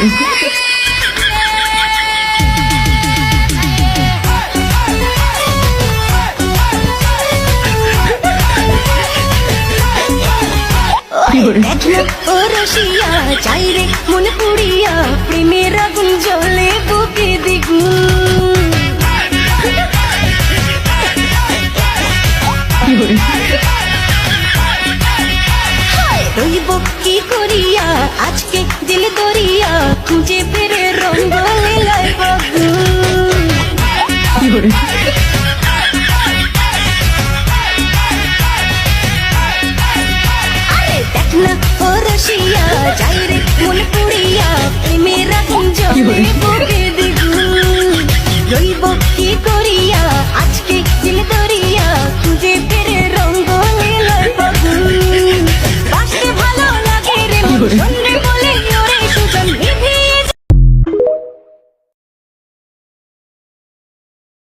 ও রসিয়া চাই রে মন পুড়িয়া প্রেমের আগুন জ্বলে বুকে দ্বিগুণ রইব কি করিয়া আজকে দিল দরিয়া খুঁজে ফেরে রঙ্গ লীলায় ফাগুন ও রসিয়া চাই রে মন পুড়িয়া প্রেমের আগুন জ্বলে